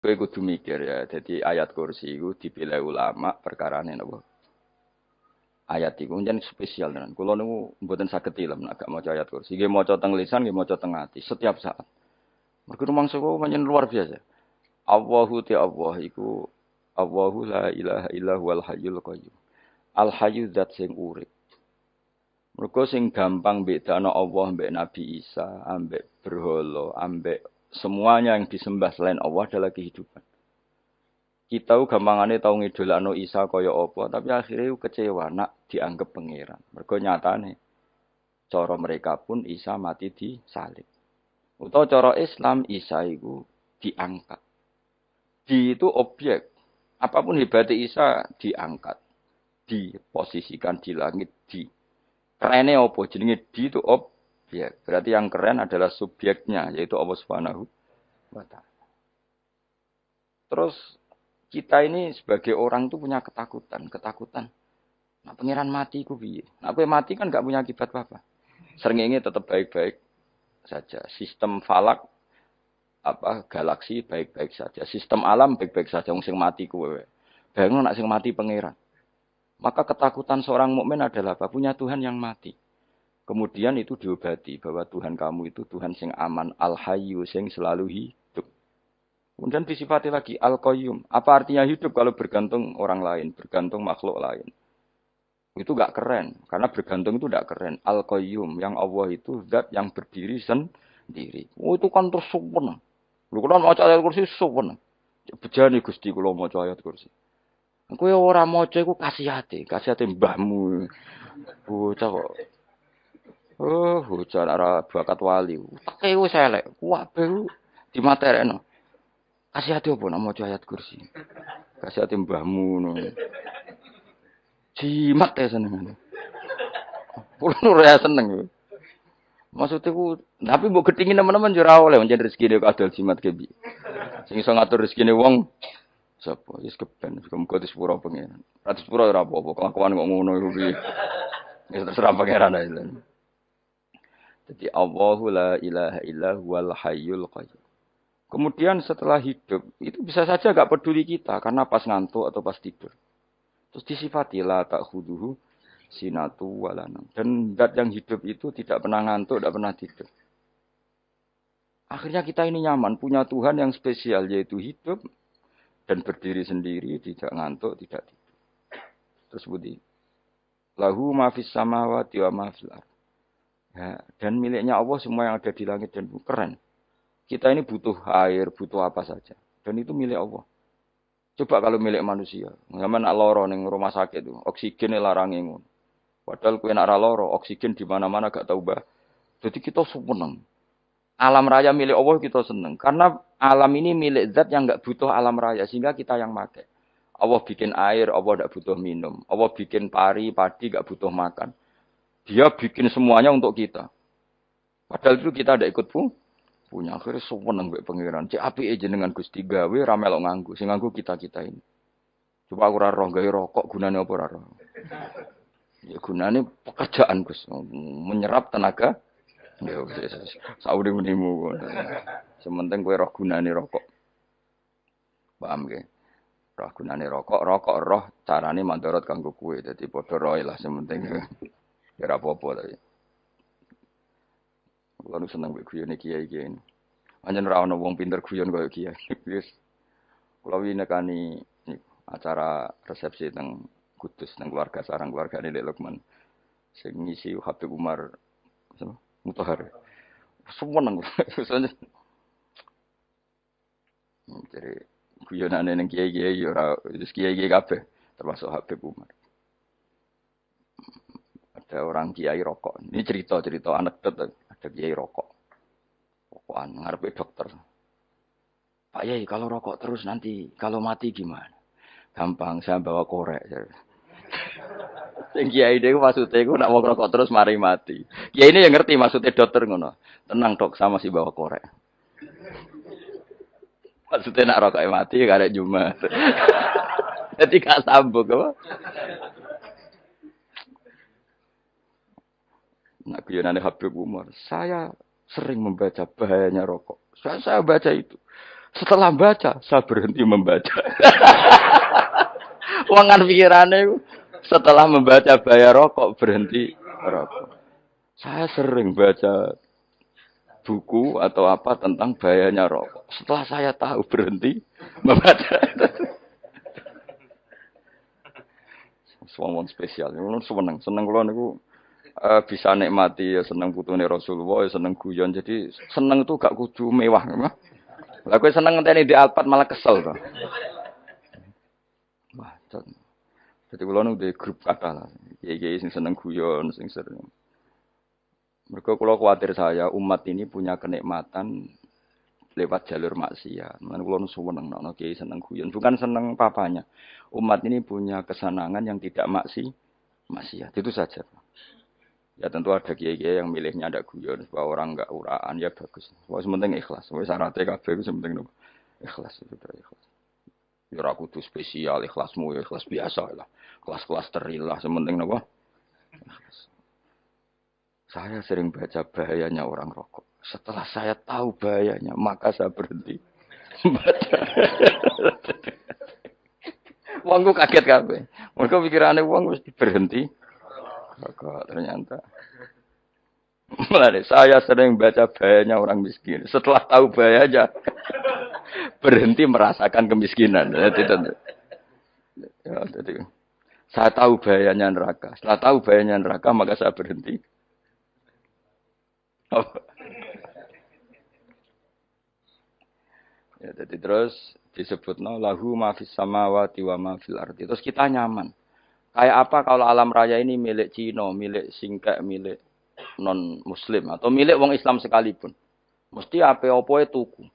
Kowe kudu mikir ya. Jadi ayat kursi itu dipilih ulama perkarane napa? Ayat iku njen spesial tenan. Kula niku mboten saged ilem nek gak maca ayat kursi. Nggih maca teng lisan, nggih maca teng ati setiap saat. Mergo rumangsa kok pancen luar biasa. Allahu ti Allah iku Allahu la ilaha illa huwal hayyul qayyum. Al hayyu zat sing urip. Mergo sing gampang bedano Allah mbek Nabi Isa, ambek berhala, ambek semuanya yang disembah selain Allah adalah kehidupan. Kita gampangane tau ngidolakno Isa kaya apa, tapi akhirnya kecewa nak dianggap pangeran. Mergo nyatane cara mereka pun Isa mati di salib. Utawa cara Islam Isa iku diangkat. Di itu objek. Apapun hebatnya Isa diangkat, diposisikan di langit, di. Kerennya apa? Jenenge di itu objek. Berarti yang keren adalah subjeknya, yaitu Allah Subhanahu wa Ta'ala. Terus kita ini sebagai orang itu punya ketakutan, ketakutan. Nah, pangeran mati ku piye? Nah, kowe mati kan gak punya akibat apa-apa. Srengenge tetap baik-baik saja. Sistem falak galaksi baik-baik saja. Sistem alam baik-baik saja. Wong sing mati kuwe. Bayangno nek sing mati pangeran. Maka ketakutan seorang mukmin adalah apa? Punya Tuhan yang mati. Kemudian itu diobati bahwa Tuhan kamu itu Tuhan sing aman, al-hayyu sing selalu hidup. Kemudian disifati lagi al-qayyum. Apa artinya hidup kalau bergantung orang lain, bergantung makhluk lain? Itu gak keren, karena bergantung itu gak keren. Al-qayyum, yang Allah itu zat yang berdiri sendiri. Oh itu kan terus sempurna. Lho kula maca ayat kursi sempurna. Bejane Gusti kula maca ayat kursi. Kowe ora maca iku kasihate mbahmu. Bocah kok. Oh, bocah ora bakat wali. Teke wis elek. Kabeh dimaterekno. Kasihate opo nek maca ayat kursi? Kasihate mbahmu ngono. Jimat ya seneng. Kulo ora seneng. Maksudnya ku, tapi mbok gedhingin teman-teman yo ora oleh pancen rezekine kadal jimat kebi. Sing iso ngatur rezekine wong sapa? Wis keben, muga disepuro pengen. Ora disepuro ora apa-apa, kelakuan kok ngono iku piye. Wis terserah pangeran ae. Jadi Allahu la ilaha illa huwal hayyul qayyum. Kemudian setelah hidup, itu bisa saja gak peduli kita karena pas ngantuk atau pas tidur. Terus disifati la ta'khuduhu sinatu walanam. Dan zat yang hidup itu tidak pernah ngantuk, tidak pernah tidur. Akhirnya kita ini nyaman, punya Tuhan yang spesial, yaitu hidup dan berdiri sendiri, tidak ngantuk, tidak tidur. Terus budi. Lahu mafis samawati wa mafil ardh. Ya, dan miliknya Allah semua yang ada di langit dan bumi. Keren. Kita ini butuh air, butuh apa saja. Dan itu milik Allah. Coba kalau milik manusia. Zaman nak loro ning rumah sakit itu, oksigen larang ngono. Padahal kowe nak ra loro, oksigen di mana-mana gak tau bah. Jadi kita seneng. Alam raya milik Allah kita seneng. Karena alam ini milik zat yang gak butuh alam raya. Sehingga kita yang pakai. Allah bikin air, Allah gak butuh minum. Allah bikin padi gak butuh makan. Dia bikin semuanya untuk kita. Padahal itu kita tidak ikut punya. Akhirnya seneng mbek pangeran. Cek apike jenengan Gusti gawe ra melok nganggo. Sing nganggo kita-kita ini. Coba aku ora roh gawe rokok gunane apa ora roh. Ya gunane pekerjaan Gus, menyerap tenaga. Ya wis saurip-uripmu. Sementing kowe roh gunane rokok. Paham ge? Roh gunane rokok, rokok roh carane mandorot kanggo kowe. Dadi padha roe lah sementing. Ya ora apa-apa tapi. Kulo nu seneng mbek guyone kiai-kiai ini. Anjen ora ana wong pinter guyon koyo kiai. Wis kulo wingi nekani acara resepsi teng Kudus nang keluarga sarang keluargane Lek Lukman. Sing ngisi Habib Umar sama Mutahar. Seneng. Jadi guyonane ning kiai-kiai ora wis kiai-kiai kabeh termasuk Habib Umar. Ada orang kiai rokok. Ini cerita-cerita anekdot ada kiai rokok. Rokokan ngarepe dokter. Pak Yai kalau rokok terus nanti kalau mati gimana? Gampang saya bawa korek. Sing kiai dhewe maksudnya iku nak wong rokok terus mari mati. Kiai ini yang ngerti maksudnya dokter ngono. Tenang dok, sama si bawa korek. Maksudnya nak rokok mati gak ada Jumat. Jadi gak sambung apa? Nak guyonane Habib Umar, saya sering membaca bahayanya rokok. Saya baca itu. Setelah baca, saya berhenti membaca. Wong kan pikirane setelah membaca bayar rokok berhenti rokok. Saya sering baca buku atau apa tentang bahayanya rokok. Setelah saya tahu berhenti membaca. Wong spesial. Seneng kula niku bisa nikmati ya seneng putune Rasulullah, ya seneng guyon. Jadi seneng itu gak kudu mewah. Lah kowe seneng ngenteni di Alphard malah kesel to. Wah, jadi kula nu di grup kata lah. Kiai-kiai sing seneng guyon, sing sering. Mergo kula kuwatir saya umat ini punya kenikmatan lewat jalur maksiat. Mulane kula nu seneng nek kiai seneng guyon, bukan seneng papanya. Umat ini punya kesenangan yang tidak maksiat. Itu saja. Ya tentu ada kiai-kiai yang milihnya ada guyon supaya orang enggak uraan ya bagus. Wes penting ikhlas. Wes syaratnya kabeh iku penting ikhlas itu ikhlas. Ya ora kudu spesial ikhlasmu ya ikhlas biasa lah. Kelas-kelas terilah sementing napa? Ikhlas. Saya sering baca bahayanya orang rokok. Setelah saya tahu bahayanya, maka saya berhenti baca. Wongku kaget kabeh. Mergo pikirane wong wis berhenti. Rokok ternyata. Mulane saya sering baca bahayanya orang miskin. Setelah tahu bahayanya, berhenti merasakan kemiskinan. Jadi, saya tahu bahayanya neraka. Setelah tahu bahayanya neraka, maka saya berhenti. Oh. Ya, jadi terus disebutno lahu ma fis samawati wa ma fil ardi. Terus kita nyaman. Kayak apa kalau alam raya ini milik Cina, milik Singkek, milik non muslim atau milik wong Islam sekalipun. Mesti apa-apa tuku.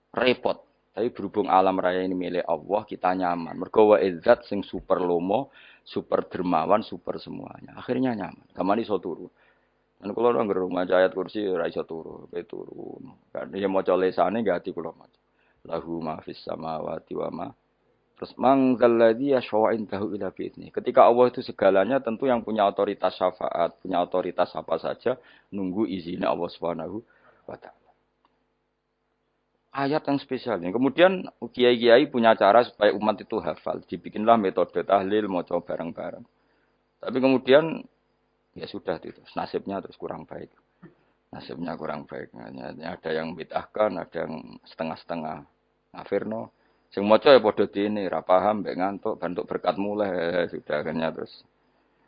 Repot. Tapi berhubung alam raya ini milik Allah, kita nyaman. Mergo wa izzat sing super lomo, super dermawan, super semuanya. Akhirnya nyaman. Gamane iso turu. Dan kalau orang rumah ayat kursi ora iso turu, turu. Kan ya maca lesane gati kula maca. Lahu ma fis samawati wa ma. Terus mangzal ladzi yashfa'u indahu ila bi'izni. Ketika Allah itu segalanya tentu yang punya otoritas syafaat, punya otoritas apa saja nunggu izinnya Allah Subhanahu wa taala. Ayat yang spesial ini. Kemudian kiai-kiai punya cara supaya umat itu hafal. Dibikinlah metode tahlil maca bareng-bareng. Tapi kemudian ya sudah itu nasibnya terus kurang baik. Nasibnya kurang baik. Ada yang bid'ahkan, ada yang setengah-setengah ngafirno. Sing maca ya padha dene, ra paham mbek ngantuk, bantuk berkat mulai sudah akhirnya terus.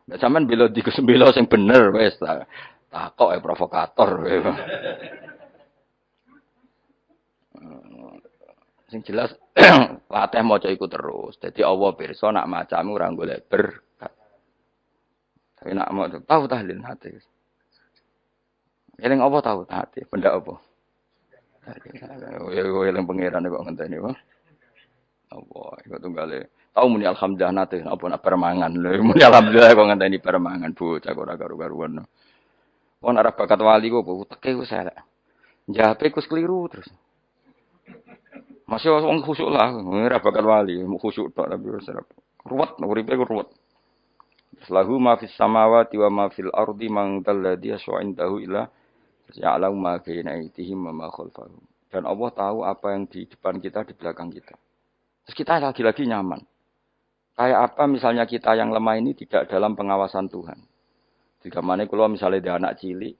Nek sampean bela bela sing bener wis takok provokator. Sing jelas latih maca iku terus. Dadi Allah pirsa nak macamu ora golek berkat. Tapi nak mau tahu tahlil hati. Eling apa tahu hati? Benda apa? Ya eling pangeran kok ngenteni wae. Allah, iku tunggale. Tahu muni alhamdulillah nate apa nak permangan lho. Muni alhamdulillah kok ngenteni permangan bocah kok ora karu-karuan. Wong arep bakat wali kok teke wis elek. Jape kus keliru terus. Masih wong khusuk lah, ora bakat wali, khusuk tok tapi wis ruwet, uripe ku ruwet. Lahu ma fis samawati wa ma fil ardi man dalladhi yash'indahu ila ya'lamu ma baina aydihim wa ma khalfahum. Dan Allah tahu apa yang di depan kita, di belakang kita. Terus kita lagi-lagi nyaman. Kayak apa misalnya kita yang lemah ini tidak dalam pengawasan Tuhan. Jika mana kalau misalnya ada anak cilik,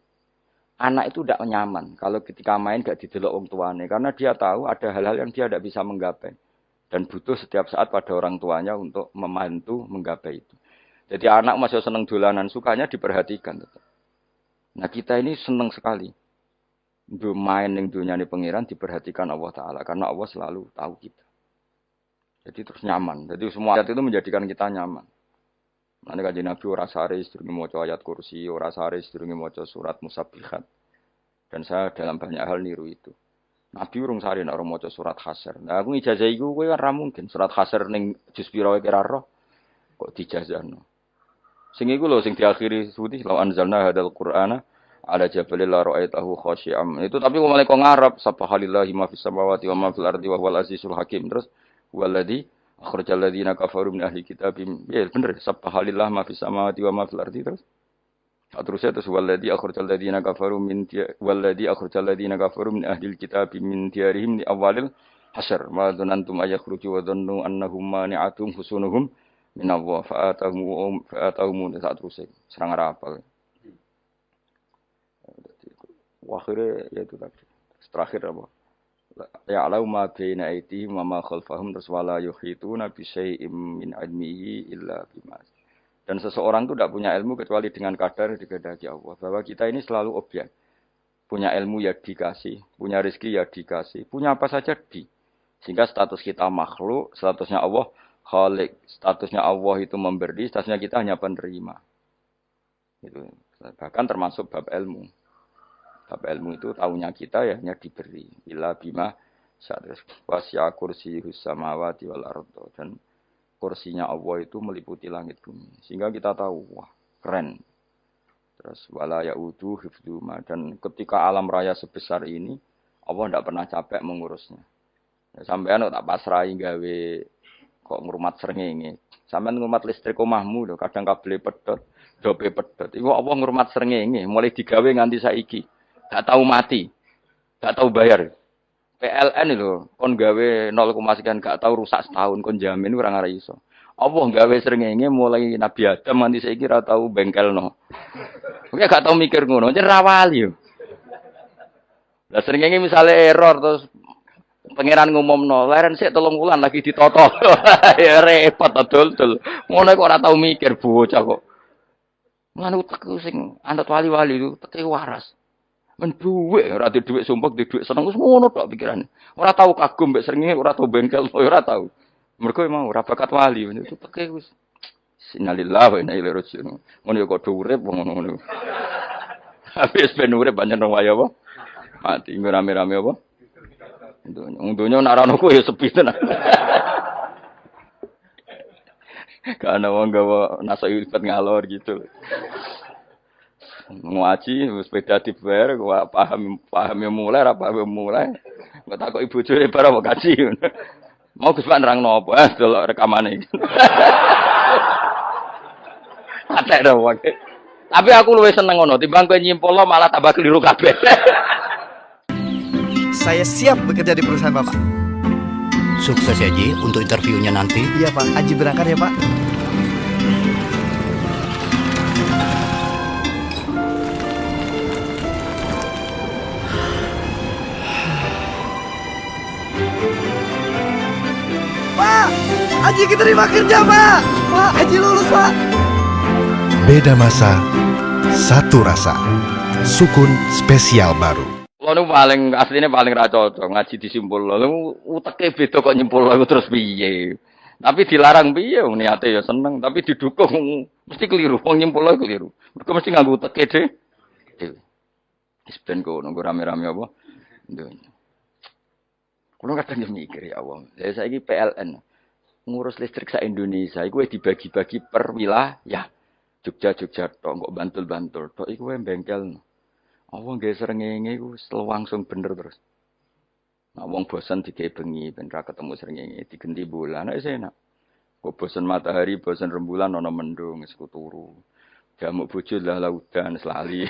anak itu tidak nyaman kalau ketika main gak didelok wong tuane karena dia tahu ada hal-hal yang dia tidak bisa menggapai dan butuh setiap saat pada orang tuanya untuk membantu menggapai itu. Jadi anak masih senang dolanan, sukanya diperhatikan tetap. Nah kita ini senang sekali. Untuk main yang dunia ini pengiran diperhatikan Allah Ta'ala karena Allah selalu tahu kita. Jadi terus nyaman. Jadi semua ayat itu menjadikan kita nyaman. Nanti kajian Nabi ora sare sedurunge maca ayat kursi, ora sare sedurunge maca surat Musabbihat. Dan saya dalam banyak hal niru itu. Nabi urung sare nek ora maca surat Hasyr. Nah aku ijazah iku kowe kan ra mungkin surat Hasyr ning juz pira wae kira roh kok dijazahno. Sing iku lho sing diakhiri suci law anzalna hadzal qur'ana ala jabalil la ra'aitahu khashi'am. Itu tapi kok malah kok ngarep subhanallahi ma fis samawati wa ma fil ardi wa huwal azizul hakim. Terus waladhi akhrajal ladzina kafaru min ahli kitabim. Ya bener subhanallah ma fis samawati wa ma fil ardi terus. Terusnya terus waladhi akhrajal ladzina kafaru min ahlil kitab min diyarihim li awalil hasyr ma dzanantum ayakhruju wa dhannu annahum mani'atum husunuhum min Allah fa'atahum saat terusnya serang rapal. Akhirnya ya itu tadi. Terakhir apa? Ya alau ma baina aydihim wa ma khalfahum wala yuhituna bi syai'in min ilmihi illa bima. Dan seseorang itu tidak punya ilmu kecuali dengan kadar dikehendaki Allah. Bahwa kita ini selalu objek. Punya ilmu ya dikasih, punya rezeki ya dikasih, punya apa saja di. Sehingga status kita makhluk, statusnya Allah khalik, statusnya Allah itu memberi, statusnya kita hanya penerima. Itu bahkan termasuk bab ilmu. Bab ilmu itu tahunya kita ya hanya diberi. Illa bima syadras wasya kursiyus samawati wal ardh, dan kursinya Allah itu meliputi langit bumi. Sehingga kita tahu, wah keren. Terus wala yaudu hifdzuma, dan ketika alam raya sebesar ini Allah tidak pernah capek mengurusnya. Ya, sampean tak pasrahi gawe kok ngrumat srengenge. Sampean ngrumat listrik omahmu lho, kadang kabel pedhot, dope pedhot. Iku Allah ngrumat srengenge, mulai digawe nganti saiki. Gak tahu mati. Gak tahu bayar. PLN lho, kon gawe 0, sekian gak tahu rusak setahun, kon jamin ora ngara iso. Allah gawe srengenge mulai Nabi Adam nganti saiki ora tahu bengkelno. Oke gak tahu mikir ngono, jen rawali yo. Lah srengenge misale error terus pangeran ngumumno, leren sik 3 wulan lagi ditoto. Ya repot dol-dol. Ngono kok ora tahu mikir bocah kok. Ngono utek sing anut wali-wali itu teke waras. Men duwe ora di dhuwit sumpek, di dhuwit seneng wis ngono tok pikirane. Ora tau kagum mbek srengenge, ora tau bengkel, ora tau. Mergo emang ora bakat wali, itu teke wis innalillahi wa inna ilaihi raji'un. Ngono ya kok urip ngono. Habis ben urip banyak nang wae apa? Mati rame-rame apa? Untunya nak rano ku ya sepi tenan. Karena wong gawa nasa ibadah ngalor gitu. Ngaji sepeda dibayar, gua paham yang mulai, apa yang mulai. Gua takut ibu cuy para mau kaji. Mau Gus Pak nerang nopo? Delok rekamane. Atek dah wae. Tapi aku luwih seneng ngono, timbang kowe nyimpulno malah tambah keliru kabeh. Saya siap bekerja di perusahaan Bapak. Sukses ya Ji untuk interviewnya nanti. Iya Pak, Haji berangkat ya Pak. Pak, Haji keterima kerja Pak. Pak, Haji lulus Pak. Beda masa, satu rasa. Sukun spesial baru. Lo nu paling aslinya paling ra cocok ngaji disimpul lo. Uteke beda kok nyimpul lo terus piye. Tapi dilarang piye wong niate ya seneng, tapi didukung mesti keliru. Wong nyimpul lo keliru. Mergo mesti nganggo uteke dhewe. Wis ben kono rame-rame apa. Ndonya. Kulo kadang mikir ya Allah. Saya saiki PLN ngurus listrik sa Indonesia iku dibagi-bagi per wilayah. Jogja tok, kok Bantul tok iku wae bengkel. Apa nggih srengenge iku langsung bener terus. Nah wong bosan digawe bengi ben ra ketemu srengenge digenti bulan wis enak. Kok bosan matahari, bosan rembulan ana mendung wis turu. Jamuk bojo lah laudan selali.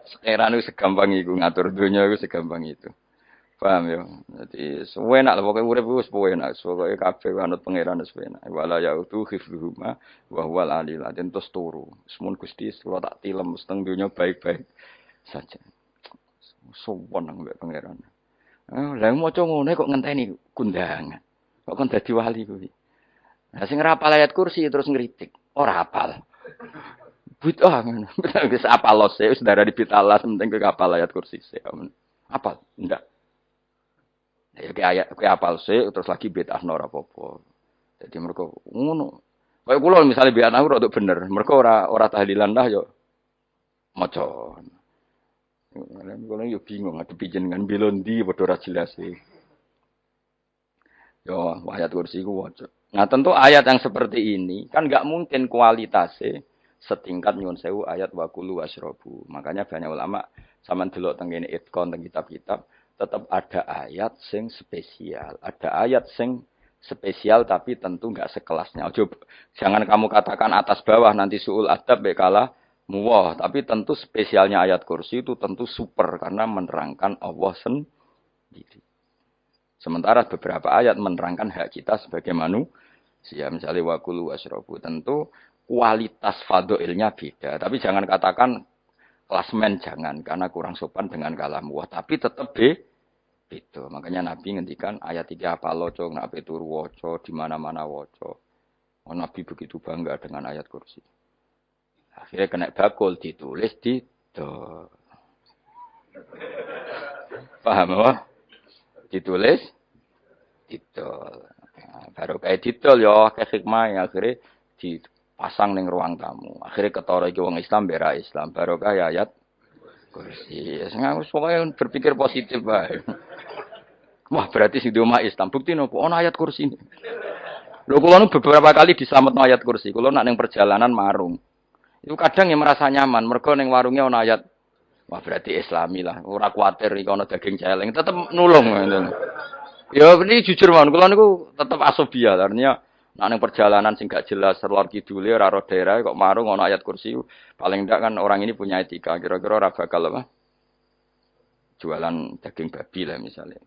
Sekarang itu segampang iku ngatur dunia itu segampang itu. Paham ya? Jadi enak lah pokoknya urip wis enak. Pokoke kabeh anut pangeran wis enak. Wala yautu khifruhuma wa huwal alil azim terus turu. Semun Gusti kula tak tilem seteng donya baik-baik saja. Sowan nang mbek pangeran. Lah maca ngene kok ngenteni kundangan. Kok kon dadi wali kuwi. Lah sing ora hafal ayat kursi terus ngritik. Ora hafal. Bid'ah ngono. Wis apal lose wis darah di bitalah penting kowe hafal ayat kursi. Apal? Ndak. Ya kayak apal sih terus lagi bid'ah ora apa-apa. Jadi mereka ngono. Kayak kula misale biar aku rada bener, mereka ora tahlilan dah yo maca. Kula yo bingung ngadepi jenengan bilondi padha ora jelas sih. Yo ayat kursi ku waca. Nah tentu ayat yang seperti ini kan enggak mungkin kualitasnya setingkat nyuwun sewu ayat waqulu wasrobu. Makanya banyak ulama sampean delok teng kene itqon teng kitab-kitab tetap ada ayat sing spesial, ada ayat sing spesial tapi tentu enggak sekelasnya. Jangan kamu katakan atas bawah nanti suul adab kalah muwah, tapi tentu spesialnya ayat kursi itu tentu super karena menerangkan Allah sendiri. Sementara beberapa ayat menerangkan hak kita sebagai manusia, misalnya wakulu wasrobu, tentu kualitas fadhilnya beda. Tapi jangan katakan klasmen, jangan, karena kurang sopan dengan kalam muwah, tapi tetap beda. Makanya Nabi ngendikan ayat 3 apa loco, nabi turu waca di mana-mana waca. Nabi begitu bangga dengan ayat kursi. Akhirnya kena bakul ditulis di do. Paham apa? Ditulis didol. Nah, baru kayak didol ya kayak hikmah akhirnya dipasang ning ruang tamu. Akhirnya ketara iki wong Islam bera Islam. Baru kayak ayat kursi. Sengaja pokoknya berpikir positif bae. Wah, berarti sing diomah Islam. Bukti nopo ana ayat kursi ini. Lho kula nu beberapa kali diselametno ayat kursi. Kula nak ning perjalanan marung. Itu kadang yang merasa nyaman, mergo ning warungnya ana ayat. Wah, berarti Islami lah. Ora kuwatir iki ana daging celeng, tetep nulung ngoten. Ya ini jujur mawon, kula niku tetep asobia. Artinya nek ning perjalanan sing gak jelas lor kidule ora ro daerah kok marung ana ayat kursi, paling ndak kan orang ini punya etika. Kira-kira ora bakal apa? Jualan daging babi lah misalnya.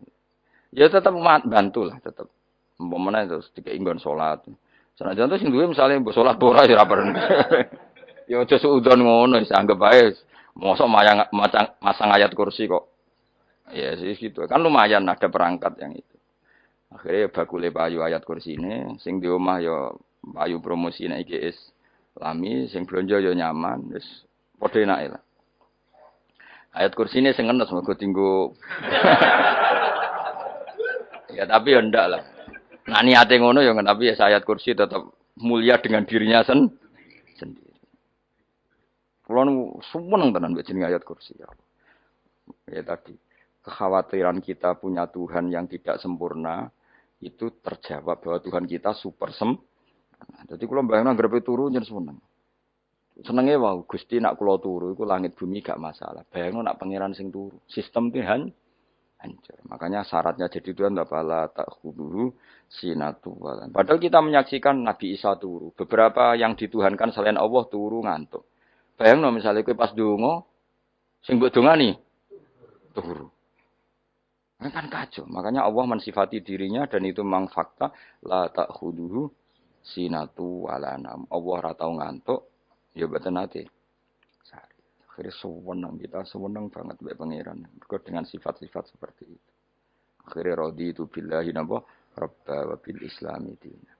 Ya tetep bantu lah, tetep. Umpamane terus dikek nggon salat. Senajan to sing duwe misale mbok salat ora ya ora perlu. Ya aja suudon ngono, wis anggap ae mosok masang ayat kursi kok. Ya sih gitu. Kan lumayan ada perangkat yang itu. Akhirnya bakule payu ayat kursi ini, sing di omah ya payu promosi nek iki Islami, sing blonjo ya nyaman, wis padha enake lah. Ayat kursi ini sing ngenes mergo tinggo. Ya tapi ya ndak lah. Nah niate ngono ya tapi ya ayat kursi tetap mulia dengan dirinya sendiri. Kulo nu seneng tenan mbek jeneng ayat kursi ya. Ya tadi kekhawatiran kita punya Tuhan yang tidak sempurna itu terjawab bahwa Tuhan kita super sempurna. Jadi kula bayangno anggarepe turu njen seneng. Senenge wae Gusti nak kula turu iku langit bumi gak masalah. Bayangno nak pangeran sing turu, sistem Tuhan hancur. Makanya syaratnya jadi Tuhan la ta'khudhu sinatu walan. Padahal kita menyaksikan Nabi Isa turu. Beberapa yang dituhankan selain Allah turu ngantuk. Bayangno misalnya kowe pas donga sing mbok dongani turu. Kan kacau. Makanya Allah mensifati dirinya dan itu memang fakta la ta'khudhu sinatu walanam. Allah ora tau ngantuk, ya mboten nate. Akhirnya sewenang kita, sewenang banget mbek pangeran. Mergo dengan sifat-sifat seperti itu. Akhirnya raditu billahi napa rabba wa bil islami dina.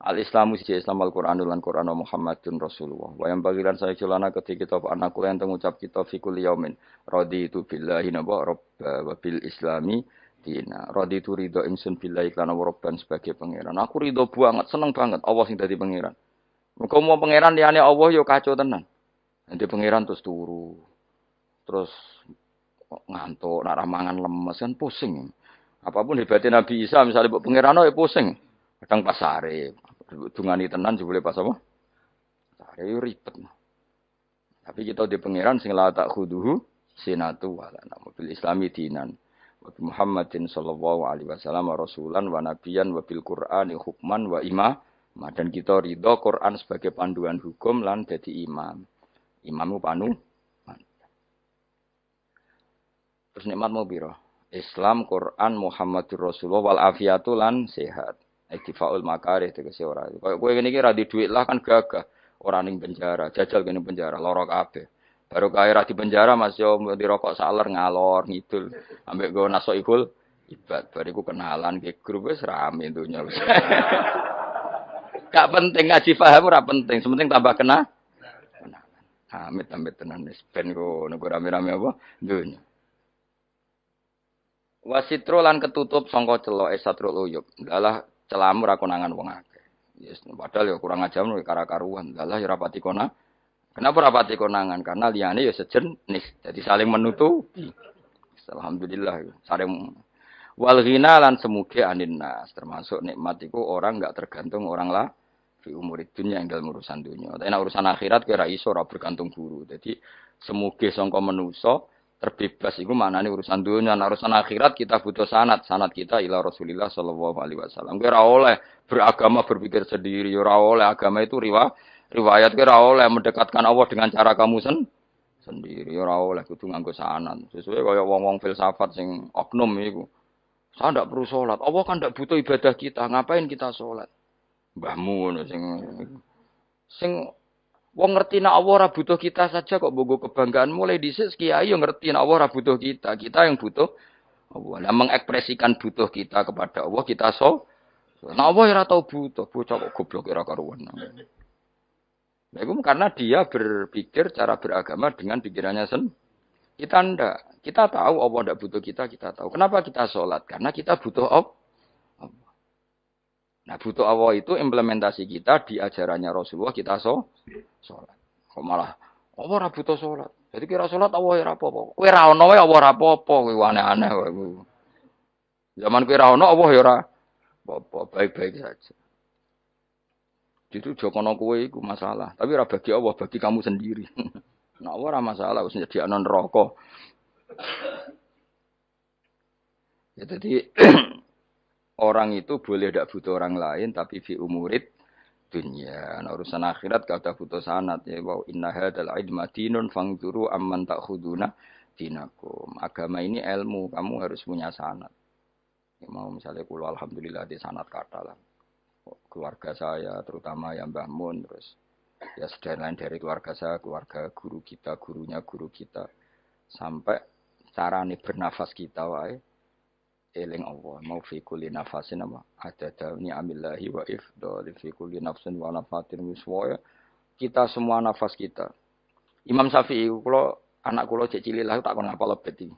Al-Islamu siji Islam Al-Qur'an lan Qur'an Muhammadun Rasulullah. Wa yang bagiran saya celana ketika kita anak kula yang ngucap kita fi kulli yaumin raditu billahi napa rabba wa bil islami dina. Raditu ridho ingsun billahi lan rabban sebagai pangeran. Aku ridho banget, seneng banget Allah sing dadi pangeran. Muga mau pangeran liyane Allah ya kacau tenan. Nanti pangeran terus turu. Terus ngantuk, nak mangan lemes kan pusing. Apapun hebatnya Nabi Isa misalnya mbok pangeran ya pusing. Kadang pasare dungani tenan jebule pas apa? Pasare ribet. Tapi kita di pangeran sing la tak khuduhu sinatu wala nabil islami dinan. Wa Muhammadin sallallahu alaihi wasallam rasulan wa nabiyan wa bil Qur'ani hukman wa imam. Dan kita ridho Quran sebagai panduan hukum lan dadi imam. Imammu panu. Terus nikmat mau piro? Islam, Quran, Muhammadur Rasulullah wal afiatu lan sehat. Iktifaul makarih tegese ora. Kowe ngene iki ra di dhuwit lah kan gagah. Ora ning penjara, jajal kene penjara, lara kabeh. Baru kae ra di penjara Mas yo dirokok saler ngalor ngidul. Ambek go nasoikul ibad. Bariku kenalan ke grup wis rame dunya wis. Gak penting ngaji paham ora penting, sementing tambah kenalan. Amit-amit tenan wis ben go rame-rame apa dunya. Wasitro lan ketutup sangka celok satrul uyub. Dalah celamu ra konangan wong akeh. Yes, padahal ya kurang ajar lho kara-karuan. Dalah ya rapati konang. Kenapa rapati konangan? Karena liyane ya sejenis. Jadi saling menutupi. Alhamdulillah saling wal ghina lan semuge aninnas. Termasuk nikmat iku orang enggak tergantung orang lah fi umurid dunya ing dalem urusan dunya. Tapi nek urusan akhirat kira iso ora bergantung guru. Jadi semuge sangka manusa terbebas iku maknane urusan dunia, urusan akhirat kita butuh sanad kita ila Rasulillah sallallahu alaihi wasallam. Kowe ora oleh beragama berpikir sendiri, ora oleh agama itu riwayat kowe ora oleh mendekatkan Allah dengan cara kamu sendiri, ora oleh kudu nganggo sanad. Sesuai kaya wong-wong filsafat sing oknum iku. Saya ndak perlu sholat. Allah kan ndak butuh ibadah kita. Ngapain kita sholat? Mbahmu ngono sing wong ngerti nek Allah ora butuh kita saja kok bogo kebanggaan mulai dhisik kiai yo ngerti nek Allah ora butuh kita. Kita yang butuh Allah. Nah, mengekspresikan butuh kita kepada Allah kita nek Allah ora tau butuh, bocah kok goblok ora karuan. Nah, itu karena dia berpikir cara beragama dengan pikirannya Kita ndak. Kita tahu Allah ndak butuh kita tahu. Kenapa kita sholat? Karena kita butuh Allah. Nah, butuh Allah itu implementasi kita di ajarannya Rasulullah kita sholat. Kok malah Allah ora butuh sholat. Jadi kira sholat Allah ora apa-apa. Kowe ra ono wae Allah ora apa-apa, kowe aneh-aneh wae. Zaman kowe ra ono Allah ya ora apa-apa, baik-baik saja. Itu jokono kowe iku masalah, tapi ora bagi Allah, bagi kamu sendiri. Nah, Allah ora masalah wis nyediakno neraka. Ya jadi orang itu boleh tidak butuh orang lain, tapi fi umurid dunia. Nah, urusan akhirat gak ada butuh sanad. Ya, wow, inna hadal ilma dinun fangzuru amman ta'khuduna dinakum. Agama ini ilmu, kamu harus punya sanad. Ya, mau misalnya kulo alhamdulillah di sanad kata lah. Keluarga saya, terutama yang Mbah Mun, terus ya sudah lain dari keluarga saya, keluarga guru kita, gurunya guru kita, sampai cara nih bernafas kita wae. Eling Allah mau fi kulli nafasin apa ada ni'amillahi wa ifdal fi kulli nafsin wa nafatin wiswa kita semua nafas kita. Imam Syafi'i kula anak kula cek cilik lah tak kon ngapal lebet iki.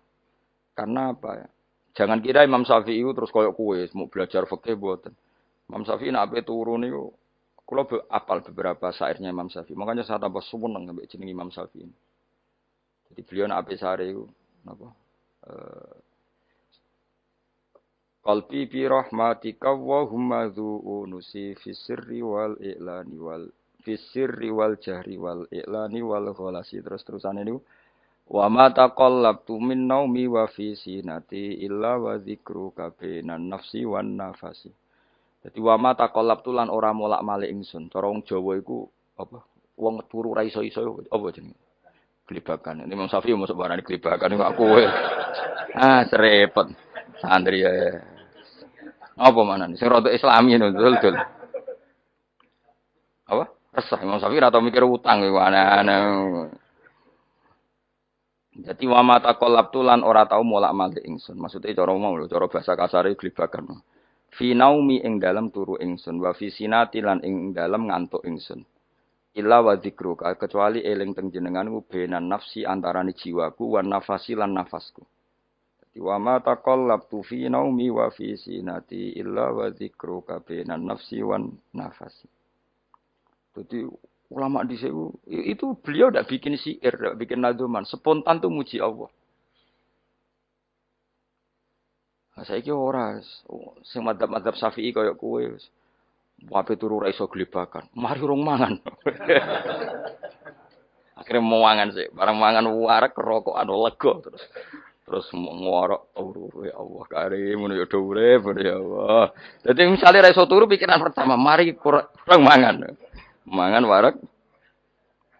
Karena apa ya? Jangan kira Imam Syafi'i terus koyo kowe mau belajar fikih mboten. Imam Syafi'i nek ape turu niku kula apal beberapa syairnya Imam Syafi'i. Makanya saya tambah seneng ambek jeneng Imam Syafi'i. Jadi beliau nek ape sare iku napa qalbi bi rahmatika wa humma dzu'unusi fi sirri wal i'lani wal fi sirri wal jahri wal i'lani wal khalasi terus-terusane niku wa ma taqallabtu min naumi wa fi sinati illa wa dzikruka bainan nafsi wan nafasi. Dadi wa ma taqallabtu lan ora molak-malik ingsun. Cara wong Jawa iku apa? Wong turu ra iso-iso apa jenenge? Glibakan. Imam Syafi'i mosok barani glibakan kok kowe. Serepet. Santri ya. Apa manane? Sing rada Islami dul. Apa? Resah Imam Syafi'i atau mikir utang iku aneh-aneh. Jadi wa mata qalabtu lan ora tau molak-malik ingsun. Maksude cara omong lho, cara bahasa kasare glibakan. Fi naumi ing dalem turu ingsun, wa fi sinati lan ing dalem ngantuk ingsun. Illa wa dzikruka kecuali eling teng jenenganku benan nafsi antarane jiwaku wan nafasi lan nafasku. Wa ma taqallabtu fi naumi wa fi sinati illa wa dzikruka bainan nafsi wan nafasi. Jadi ulama di situ itu beliau tidak bikin syair, tidak bikin nazuman, spontan tuh muji Allah. Nah, saya kira ora sing madzhab Syafi'i kaya kowe wae turu ra iso glebakan. Mari rong mangan. Akhirnya mau mangan sih, barang mangan warak rokokan lega terus ngorok turu ya Allah karim ngono ya urip ya Allah. Dadi misale ra iso turu pikiran pertama mari kurang mangan. Mangan warak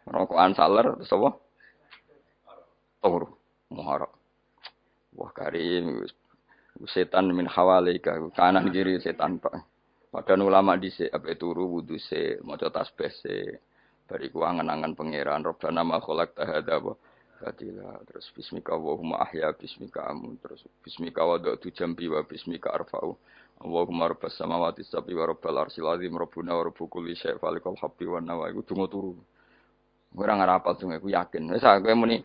rokokan saler terus apa? Turu ngorok. Wah karim setan min hawalika kanan kiri setan Pak. Padahal ulama dhisik ape turu wudu se maca tasbih se bariku angen-angen pangeran Rabbana ma khalaqta hadza Fadila terus bismika Allahumma ahya bismika amun terus bismika wada'tu jambi wa bismika arfa'u Allahumma rabbas samawati sab'i wa rabbal arsyil azim rabbuna wa rabbu kulli syai' falikal habbi wan nawa iku donga turu ora ngarapal donga iku yakin wis kowe muni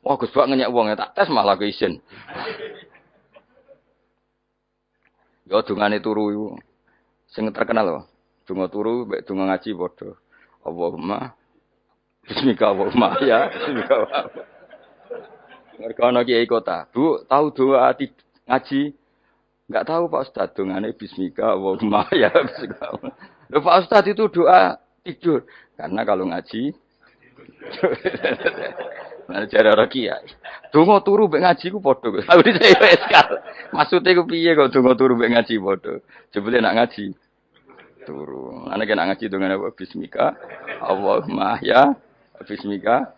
wah Gus Bak ngenyek wong tak tes malah ke isin yo dongane turu iku sing terkenal lho donga turu mek donga ngaji padha Allahumma bismika Allahumma ya bismika mereka ana kiai kota Bu tahu doa ngaji enggak tahu Pak Ustaz dongane bismika Allahumma ya bismika lho Pak Ustaz itu doa tidur karena kalau ngaji Jare ora kiai. Donga turu mbek ngaji ku padha kok. Aku dhisik eskal. Maksude ku piye kok donga turu mbek ngaji padha. Jebule nak ngaji turu. Ana kena ngaji dengan apa bismika Allahumma ya bismika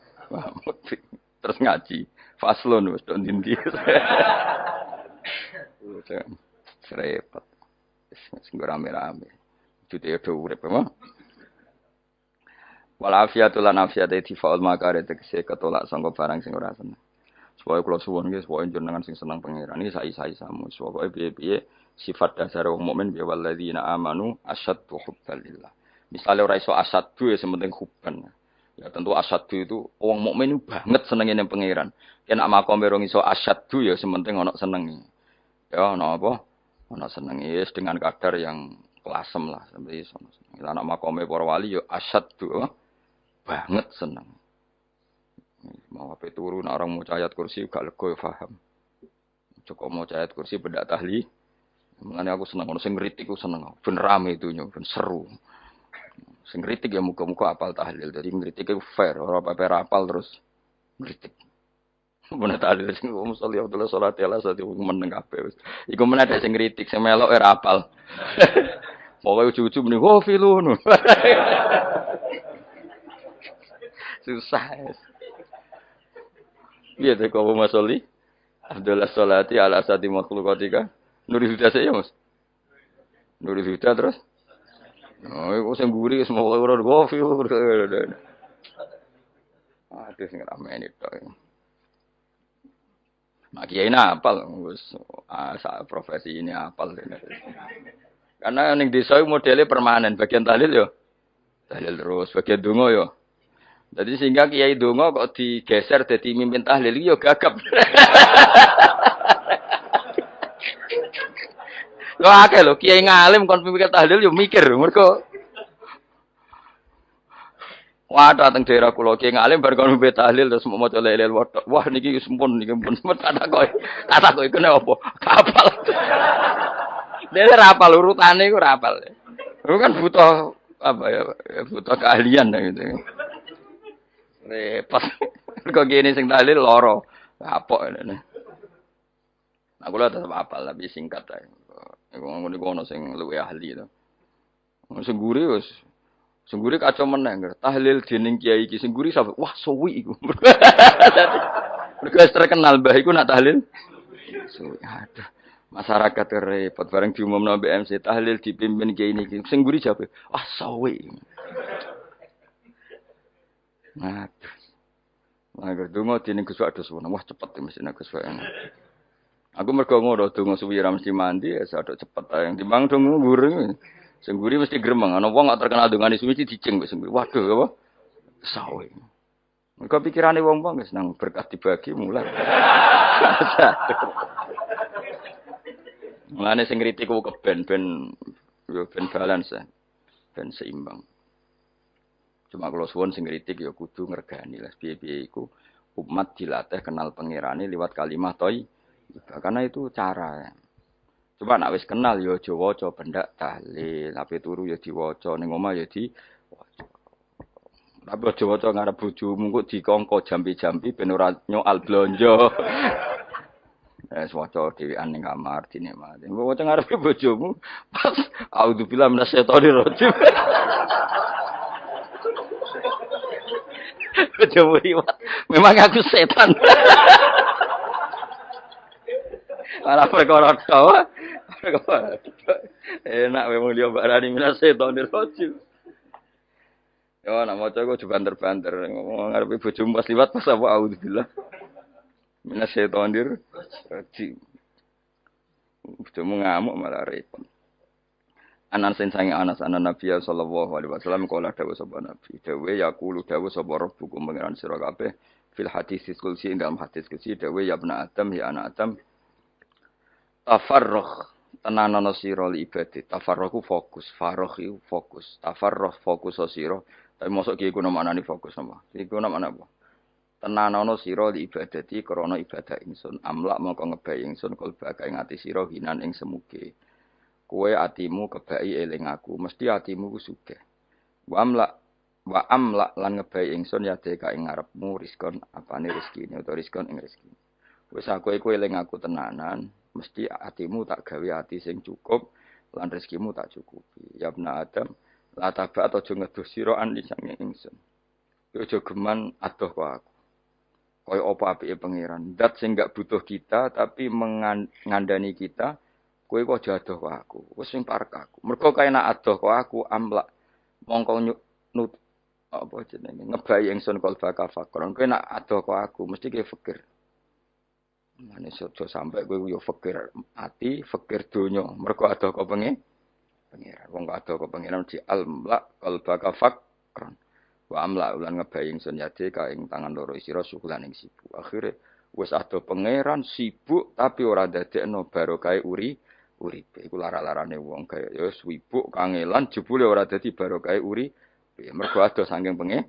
terus ngaji faslon wis tok ndi. Repot. Sing rame-rame. Jute yo urip apa? Walafiatu lan afiate difaul makare tegese ketolak sangka barang sing ora seneng. Supaya kula suwun nggih supaya jenengan sing seneng pangeran iki sai-saisamu. Supaya piye-piye sifat dasar wong mukmin ya walladzina amanu asyaddu hubban lillah. Misale ora iso asyaddu ya sementing hubban. Ya tentu asyaddu itu wong mukmin banget senenge ning pangeran. Yen nak makome rong iso asyaddu ya sementing ana senenge. Ya ana apa? Ana senenge wis dengan kadar yang kelasem lah sampai iso. Lah nak makome para wali ya asyaddu banget seneng. Mau apa turu nak orang mau ayat kursi gak lega ya paham. Cukup mau ayat kursi beda tahli. Mengenai aku seneng, sing ngritik aku seneng. Ben rame itu nyo, ben seru. Sing ngritik ya muga-muga apal tahlil. Jadi ngritik itu fair, ora apa apal terus ngritik. Mun tahlil sing musolli Abdullah salat ala sate meneng kabeh wis. Iku men ada sing ngritik, sing melok ora apal. Pokoke ujug-ujug muni wo filun. Susah. Iya teh kau musolli Abdullah salati ala sate makhluqatika. Nuri Huda saya mas, Nuri Huda terus, oh, aku sengguri semua orang kopi, aduh sing ramai ini toh, mak kiai apal, asal profesi ini apal, karena yang desa modelnya permanen, bagian tahlil yo, tahlil terus, bagian dongo yo, jadi sehingga kiai dongo kok digeser jadi mimpin tahlil yo gagap. Lho akeh lho kiai ngalim kon mikir tahlil yo mikir mergo wadah teng daerah kula kiai ngalim bar kon mikir tahlil terus mau maca lelel wadah wah niki sempun kata kowe kena apa kapal dhewe ra apal urutane iku ra apal lu kan butuh apa ya butuh keahlian gitu repot kok gini sing tahlil loro apok ngene aku lho tetep apal tapi singkat ae. Iku ngono sing luwih ahli to. Sing guri wis sing guri kacau meneng. Tahlil dening kiai iki sing guri sampe wah suwi iku. Mergo terkenal mbah iku nak tahlil. Suwi aduh. Masyarakat repot bareng diumumno mbek MC tahlil dipimpin kiai niki. Sing guri jape wah suwi. Aduh. Lah donga dening Gus Wadus wah cepet mesti nek Gus Wadus. Aku mergo ngono donga suwi ra mesti mandi ya sadok cepet ae. Timbang donga nguri. Sing nguri mesti gremeng. Ana wong gak terkenal dongane suwi dicing wis nguri. Waduh apa? Sawe. Mergo pikirane wong-wong wis nang berkat dibagi mulai. Mulane sing kritik ku keben ben yo ben balance. Ben seimbang. Cuma kalau suwun sing kritik ya kudu ngergani lah piye-piye iku umat dilatih kenal pangerane liwat kalimat toy. Karena itu cara. Coba nak wis kenal yo aja waca bendak tahlil, ape turu ya diwaca ning omah ya diwaca. Tapi aja waca ngarep bojomu kok dikongko jambi-jambi ben ora nyoal blonjo. Waca dhewean ning kamar dinikmati. Mbok waca ngarep bojomu pas auzubillahi minasyaitonir rajim. Bojomu memang aku setan. Malah perkara tau. Enak memang dia barani minasyaitonir rajim. Yo nak maca kok banter-banter ngomong ngarepe bojomu pas liwat pas apa auzubillah. Minasyaitonir rajim. Bojomu ngamuk malah repot. Anas sange Anas anan Nabi sallallahu alaihi wasallam kala dawuh sapa Nabi. Dawe yaqulu dawuh sapa rabbukum pangeran sira kabeh fil hadis qudsi dalam hadis qudsi dawe ya ibnu Adam ya anak Adam tafarruh tenanono sira li ibadah. Tafarruhu fokus, farruh iku fokus. Tafarruh fokus sira. Tapi mosok iki kuwi maknane fokus apa? Iku maknane apa? Tenanono sira li ibadati krana ibadah ingsun. Amlak mongko ngebayi ingsun kalbaka ing ati sira hinan ing semuge. Kowe atimu kebaki eling aku, mesti atimu ku sugih. Wa amlak Wa amla lan ngebai ingsun ya deka ing ngarepmu rizkon apane rezekine utawa rizkon ing rezeki. Wis aku iku eling aku tenanan, mesti atimu tak gawe ati sing cukup lan rezekimu tak cukupi. Ya ibna Adam, la taba aja ngedus sira an sange ingsun. Aja geman adoh kok aku. Kaya apa apike pangeran. Dat sing gak butuh kita tapi mengandani kita, kowe kok aja adoh kok aku. Wis sing parek aku. Mergo kae nak adoh kok aku amla mongko nut apa jenenge ngebai ingsun kalbaka fakron. Kowe nak adoh kok aku mesti kowe fikir. Mane aja sampe kowe yo fikir ati, fikir donya. Mergo adoh kok pangeran. Wong kok adoh kok pangeran di almla kalbaka fakron. Wa amla ulan ngebai ingsun yade ka ing tangan loro sira sukulan ing sibuk. Akhire wis ado pangeran sibuk tapi ora dadekno barokah uripe. Iku lara-larane wong kaya ya sibuk kangelan jebule ora dadi barokah uripe. Mergo ado saking pangeran.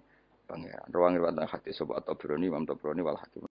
Ruang riwayat hadis sapa Tabrani, Imam Tabrani wal Hakim.